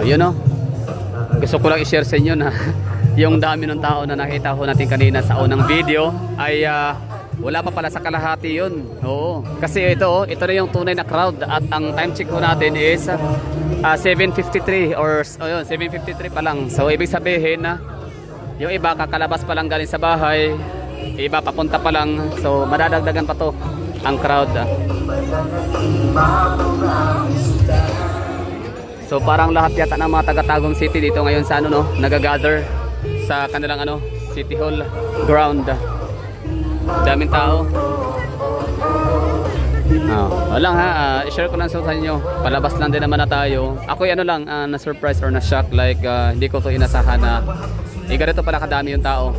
yun o. Gusto ko lang i-share sa inyo na yung dami ng tao na nakita ko natin kanina sa unang video ay wala pa pala sa kalahati yun. Oo. Kasi ito na yung tunay na crowd at ang time check ko natin is 7:53 or 7:53 pa lang. So ibig sabihin na yung iba kakalabas pa lang galing sa bahay, iba papunta pa lang. So madadagdagan pa to ang crowd. So parang lahat yata ng mga taga-Tagum City dito ngayon sa nagagather sa kanilang City Hall ground. Daming tao. Walang i-share ko lang sa inyo. Palabas lang din naman na tayo. Ako na-surprise or na-shock, like hindi ko to inasahan na ganito pala kadami yung tao.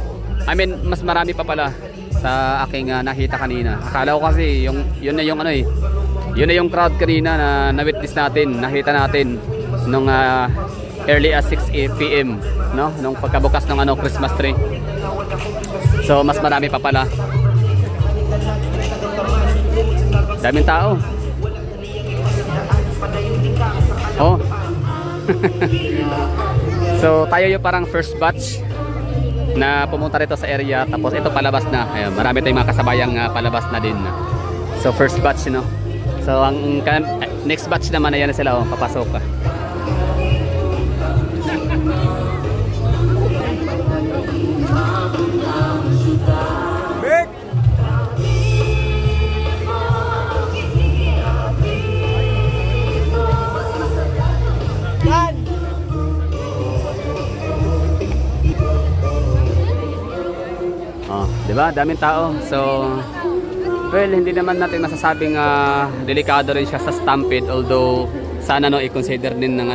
I mean, mas marami pa pala sa aking nakita kanina. Akala ko kasi yun na yung crowd kanina na na-witness natin, nakita natin nung early as 6 PM, no? Nung pagkabukas ng Christmas tree. So mas marami pa pala. Daming tao. Oh. So tayo yung parang first batch na pumunta rito sa area, tapos ito palabas na. Ayun, marami tayong mga kasabayang palabas na din. So first batch, no. So ang next batch naman ayan na sila, papasok. Diba? Daming tao. So, well, hindi naman natin masasabing delikado rin siya sa stampede, although sana i-consider din ng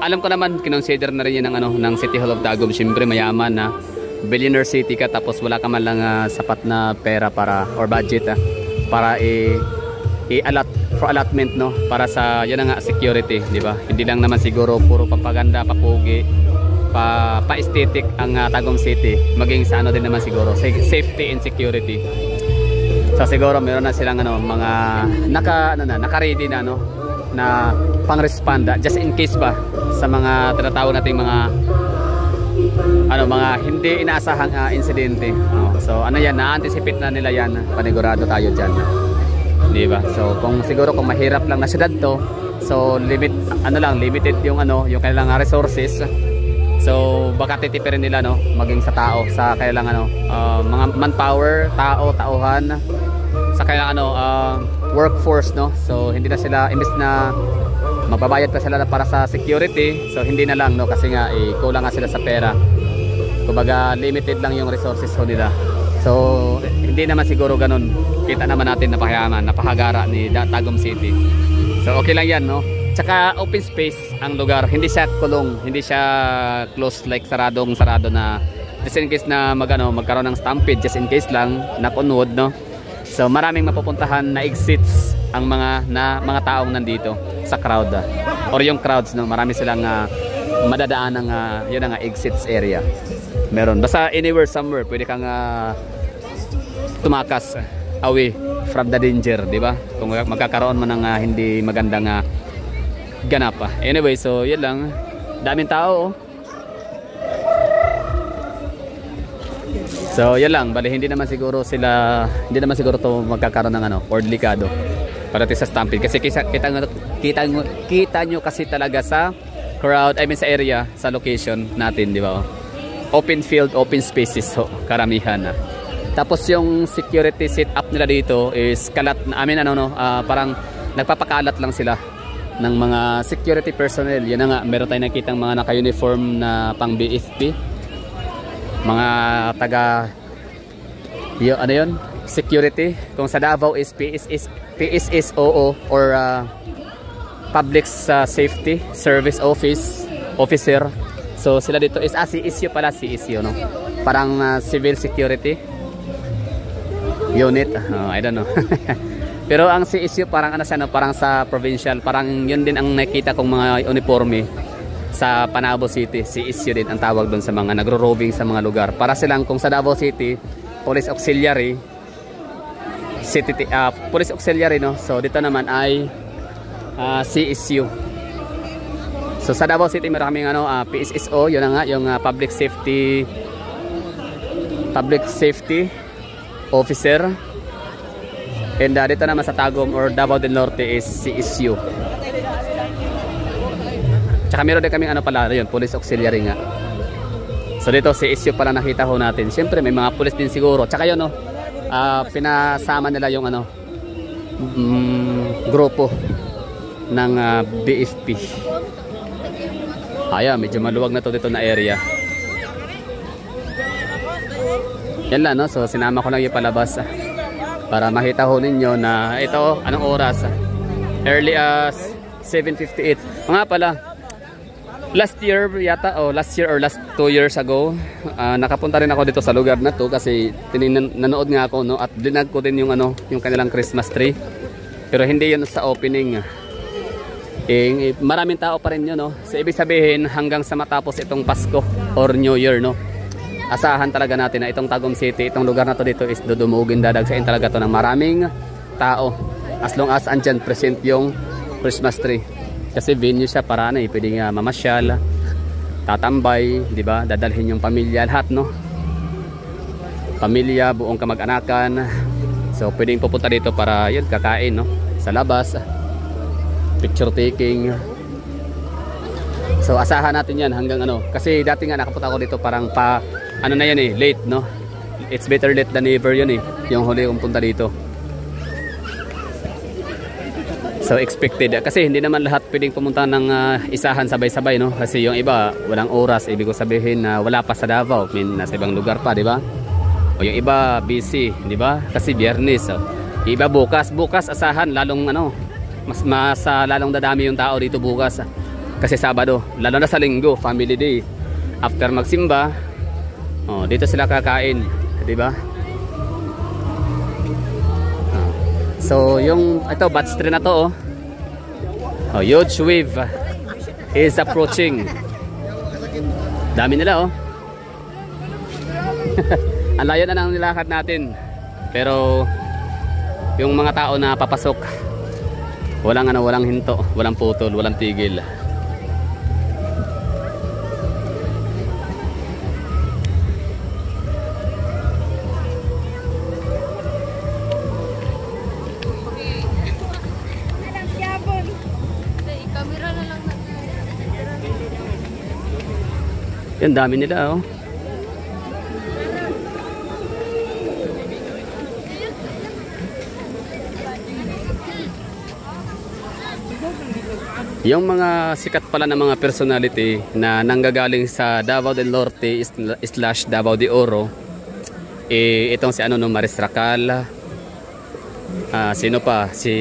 alam ko naman kinonsider na rin yun ng City Hall of Tagum. Siyempre mayaman na billionaire city ka, tapos wala ka man lang sapat na pera para or budget para allotment, no, para sa security, di ba? Hindi lang naman siguro puro papaganda, papugi, pa-aesthetic ang Tagum City, maging sa din naman siguro safety and security. So siguro meron na silang mga naka-ready na na pang-respond just in case ba sa mga tinatawag nating mga hindi inaasahang insidente. So yan, na-anticipate na nila yan, panigurado tayo diyan. Di ba? So kung mahirap lang na syudad to, so limited yung kanilang resources. So baka titipirin nila maging sa tao, sa kailangan mga manpower, tauhan, sa kailangan workforce, no. So hindi na sila, imbes na magbabayad pa sila para sa security, so hindi na lang, no, kasi nga kulang nga sila sa pera. Kumbaga limited lang yung resources nila. So hindi naman siguro ganun. Kita naman natin napakagara ni Tagum City. So okay lang yan, no. Tsaka open space ang lugar, hindi siya kulong, hindi siya closed like sarado na just in case na magkaroon ng stampede, just in case lang na punod, no. So maraming mapupuntahan na exits ang mga taong nandito sa crowd or yung crowds, no. Marami silang madadaan ng exits area. Meron basta anywhere, somewhere pwede kang tumakas away from the danger, di ba? Kung magkakaroon man ng hindi magandang ganap. Anyway, so yun lang. Daming tao. So yun lang. Bali hindi naman siguro to magkakaroon ng or delikado para sa stampede. Kasi kita nyo kasi talaga sa crowd, I mean sa area, sa location natin, di ba? Open field, open spaces, so karamihan na. Tapos yung security setup nila dito is kalat, parang nagpapakalat lang sila ng mga security personnel. Yun na nga, meron tayong nakitang mga naka-uniform na pang BFP, mga taga security. Kung sa Davao is PSSOO or Public Safety Service Officer. So sila dito is CSU pala, CSU, no? Parang civil security unit, I don't know. Pero ang CSU parang parang sa provincial, parang yun din ang nakita kong mga uniforme sa Panabo City. CSU din ang tawag doon sa mga nagro-roving sa mga lugar. Para silang kung sa Davao City, Police Auxiliary, Police Auxiliary, no. So dito naman ay CSU. So sa Davao City meron kaming ano, PSSO, yun na nga, yung public safety officer. And dito naman sa Tagum or Davao del Norte is CSU. Tsaka meron din kaming ano pala, yun, police auxiliary nga. So dito CSU pala nakita ho natin. Siyempre may mga police din siguro. Tsaka yun, no, pinasama nila yung ano, grupo ng BFP. Ayan, medyo maluwag na to dito na area. Yan lang, no? So sinama ko lang yung palabas para makita ho ninyo na ito, anong oras? Early as 7:58. Mga pala, last year or last 2 years ago, nakapunta rin ako dito sa lugar na to kasi nanood nga ako, no, at dinag ko din yung ano, yung kanilang Christmas tree. Pero hindi yun sa opening. Maraming tao pa rin yun, no. So ibig sabihin hanggang sa matapos itong Pasko or New Year, no, asahan talaga natin na itong Tagum City, itong lugar na to dito is dudumugin, dadagsain talaga to ng maraming tao as long as andyan present yung Christmas tree. Kasi venue siya para ano, pwedeng mamasyal, tatambay, di ba? Dadalhin yung pamilya lahat, no? Pamilya, buong kamag-anakan. So pwedeng pupunta dito para yun, kakain, no? Sa labas, picture taking. So asahan natin yan hanggang ano, kasi dati nga nakapunta ako dito parang ano na yan late, no? It's better late than never yun yung huli kong punta dito. So expected, kasi hindi naman lahat pwedeng pumunta ng isahan sabay-sabay, no? Kasi yung iba walang oras, ibig ko sabihin na wala pa sa Davao, nasa ibang lugar pa, di ba? O yung iba busy, di ba? Kasi Biyernes. So, iba bukas asahan lalong ano, mas lalong dadami yung tao dito bukas. Kasi Sabado, lalo na sa Linggo, family day. After magsimba, dito sila kakain, di ba? So yung ito batch 3 na to, huge wave is approaching. Dami nila, Ang layo na ng nilakad natin. Pero yung mga tao na papasok, walang hinto, walang putol, walang tigil. Yan, dami nila, Yung mga sikat pala na mga personality na nanggagaling sa Davao del Norte / Davao de Oro, itong si Maris Racal, sino pa, si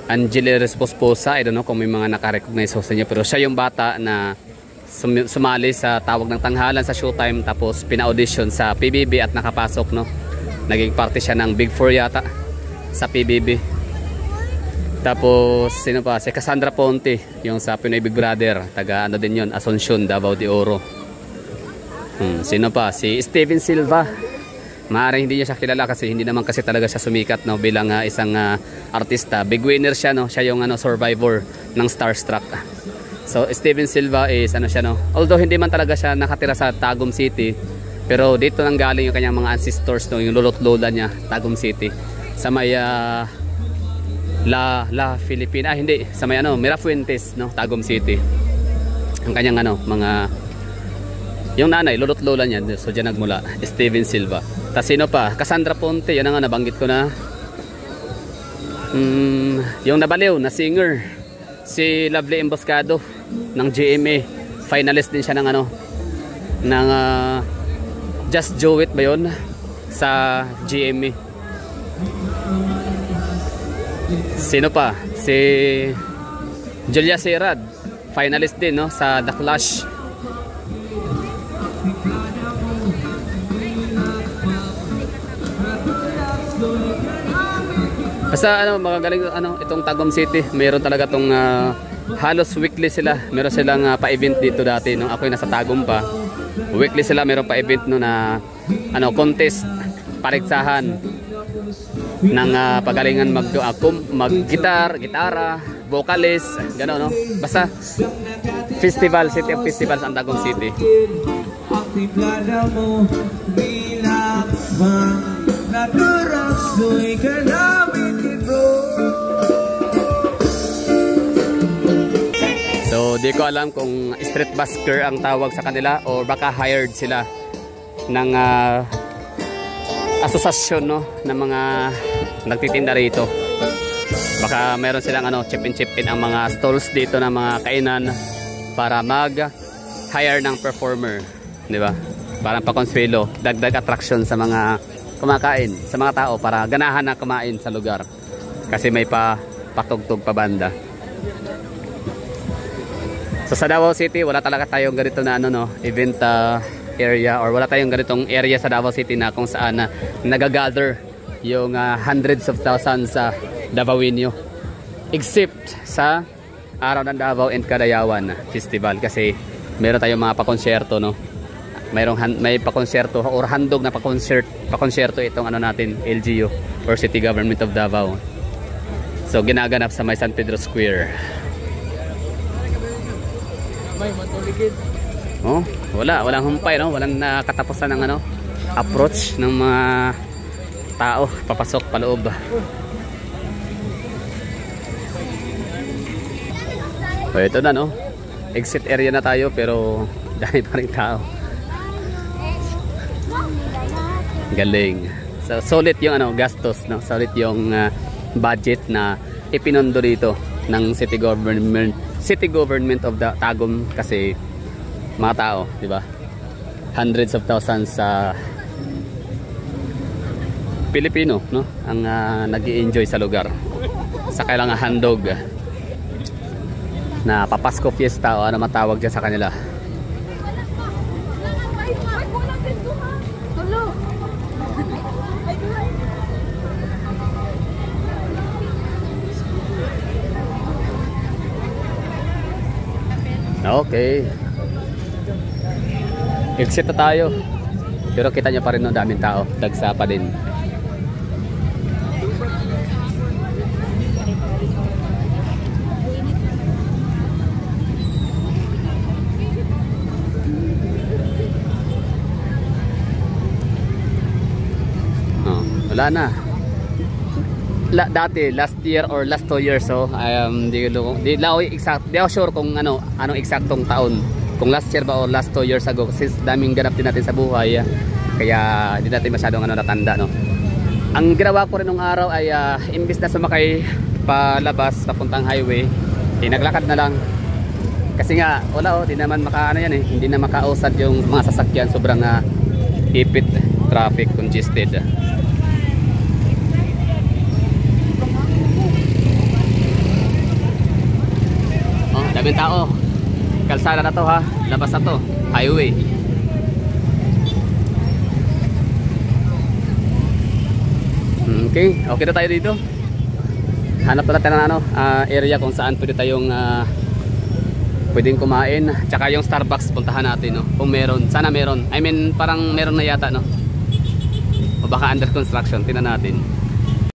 Angela Resposposa, I don't know kung may mga nakarecognize sa inyo, pero siya yung bata na sumali sa Tawag ng Tanghalan sa Showtime, tapos pina-audition sa PBB at nakapasok, no? Naging parte siya ng Big 4 yata sa PBB. Tapos sino pa? Si Cassandra Ponte, yung sa Pinoy Big Brother, taga ano din yun, Asuncion, Davao de Oro. Sino pa? Si Steven Silva. Maaaring hindi niya siya kilala kasi hindi naman kasi talaga siya sumikat, no, bilang isang artista. Big winner siya, no? Siya yung survivor ng Starstruck. So Steven Silva is siya, no? Although hindi man talaga siya nakatira sa Tagum City, pero dito nang galing yung kanyang mga ancestors, no, yung lolo't lola niya, Tagum City. Sa may La Filipina, hindi, sa may Mirafuentes, no, Tagum City. Ang kanyang mga yung nanay, lolo't lola niya, so diyan nagmula, Steven Silva. Tapos sino pa? Cassandra Ponte, yan nga nabanggit ko na. Yung nabaliw na singer, si Lovely Emboscado ng GMA, finalist din siya ng ng Just Do It ba yun sa GMA. Sino pa? Si Julia Serad, finalist din, no, sa The Clash. Basta magagaling itong Tagum City. Meron talaga tong halos weekly sila. Meron silang pa-event dito dati nung ako'y nasa Tagum pa. Weekly sila meron pa-event no na contest, paligsahan ng pagalingan mag-gitar, gitara, vocalist, gano'n, no? Basta festival, City of Festivals ang Tagum City. So di ko alam kung street busker ang tawag sa kanila o baka hired sila ng asosasyon, no, ng mga nagtitinda rito. Baka meron silang chip in ang mga stalls dito ng mga kainan para mag-hire ng performer, di ba? Parang pakonsuelo, dagdag attraction sa mga kumakain, sa mga tao para ganahan na kumain sa lugar. Kasi may patugtog pa banda. So sa Davao City, wala talaga tayong ganito na event area, or wala tayong ganitong area sa Davao City na kung saan nagagather yung hundreds of thousands sa Davaoenyo, except sa Araw ng Davao and Kadayawan Festival, kasi meron tayong mga pakonsyerto, no? May pakonsyerto or handog na pakonsyerto itong natin, LGU or City Government of Davao. So ginaganap sa may San Pedro Square. Oh, walang humpay, no? Walang nakatapusan ng approach ng mga tao papasok paloob. So ito na, no? Exit area na tayo pero dami pa rin tao. Galing. So solid yung gastos, no? Solid yung budget na ipinondo dito ng City Government of the Tagum, kasi mga tao, di ba? Hundreds of thousands sa Pilipino, no? Ang nag-i-enjoy sa lugar. Sa kailangan handog na Papasko Fiesta o matawag dyan sa kanila. Okay. Exit na tayo. Pero kita nyo pa rin daming tao. Dagsa pa din. Wala na. Dati last year or last 2 years, so di ako sure kung anong eksaktong taon, kung last year ba o last 2 years ago, since daming ganap din natin sa buhay, kaya hindi natin masyadong natanda, no. Ang ginawa ko rin nung araw ay imbis na sumakay palabas papuntang highway, naglakad na lang, kasi nga wala, di naman hindi na makausad yung mga sasakyan, sobrang ipit, traffic congested. Daming tao. Kalsada na to, ha. Labas na to. Highway. Okay. Okay na tayo dito. Hanap na tayo ng area kung saan pwede tayong pwedeng kumain. Tsaka yung Starbucks puntahan natin, no. Kung meron. Sana meron. I mean, parang meron na yata, no. O baka under construction. Tingnan natin.